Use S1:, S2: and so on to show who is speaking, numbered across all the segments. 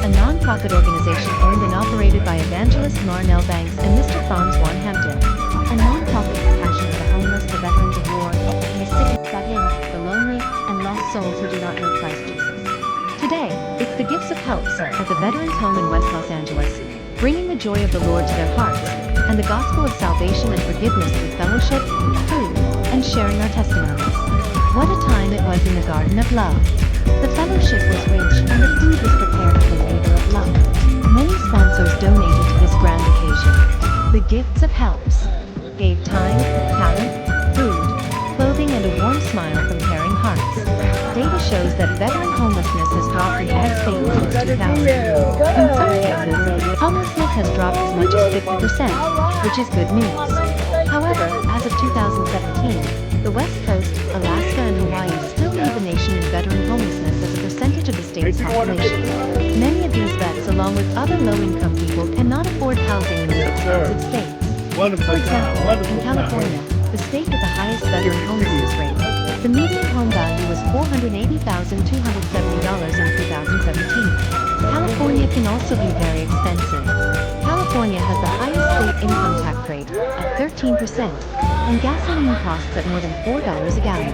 S1: a non-profit organization owned and operated by evangelist Marnell Banks and Mr. Franz Juan Hampton. A non-profit compassion of the homeless, the veterans of war, and the sick, the lonely, and lost souls who do not know Christ Jesus. Today, it's the Gifts of Helps at the Veterans Home in West Los Angeles, bringing the joy of the Lord to their hearts, and the gospel of salvation and forgiveness through fellowship, food, and sharing our testimonies. What a time it was in the Garden of Love. The fellowship was rich, and the food was prepared for the labor of love. Many sponsors donated to this grand occasion. The Gifts of Helps gave time, talent, food, clothing, and a warm smile from caring hearts. Data shows that veteran homelessness has dropped in all states since 2000. In some cases, homelessness has dropped as much as 50%, which is good news. However, as of 2017, the West Coast, Alaska, and Hawaii still lead the nation in veteran homelessness as a percentage of the state's population. Many of these vets, along with other low-income people, cannot afford housing in these expensive states. For example, in California, the state with the highest veteran homelessness rate, the median home value was $480,270 in 2017. California can also be very expensive. California has the highest state income tax rate, at 13%, and gasoline costs at more than $4 a gallon.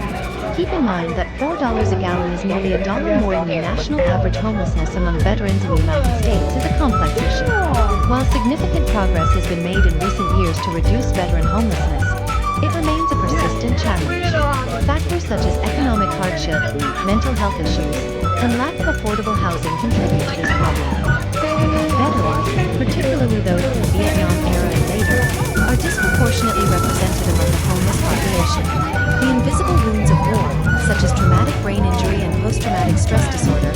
S1: Keep in mind that $4 a gallon is nearly $1 more than the national average. Homelessness among veterans in the United States is a complex issue. While significant progress has been made in recent years to reduce veteran homelessness, it remains a persistent challenge. Factors such as economic hardship, mental health issues, and lack of affordable housing contribute to this problem. Veterans, particularly those in the Vietnam era and later, are disproportionately represented among the homeless population. The invisible wounds of war, such as traumatic brain injury and post-traumatic stress disorder,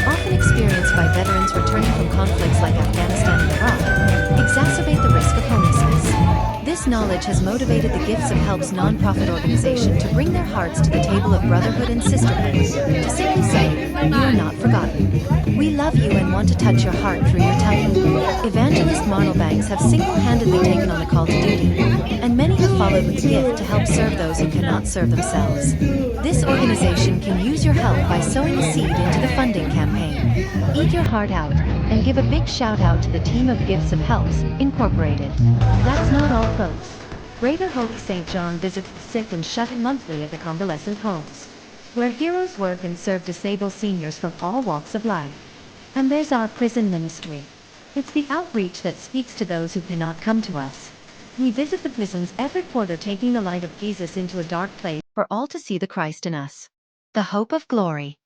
S1: often experienced by veterans returning from conflicts like Afghanistan and Iraq, exacerbate the risk of homelessness. This knowledge has motivated the Gifts of Helps nonprofit organization to bring their hearts to the table of brotherhood and sisterhood, to simply say, "You are not forgotten. We love you and want to touch your heart through your tummy." Evangelist Marnell Banks have single-handedly taken on the call to duty, and many have followed with the gift to help serve those who cannot serve themselves. This organization can use your help by sowing a seed into the funding campaign. Eat your heart out, and give a big shout out to the team of Gifts of Helps, Incorporated. That's not all, folks. Greater Hope St. John visits the sick and shut-in monthly at the convalescent homes, where heroes work and serve disabled seniors from all walks of life. And there's our prison ministry. It's the outreach that speaks to those who cannot come to us. We visit the prisons every quarter, taking the light of Jesus into a dark place for all to see the Christ in us, the hope of glory.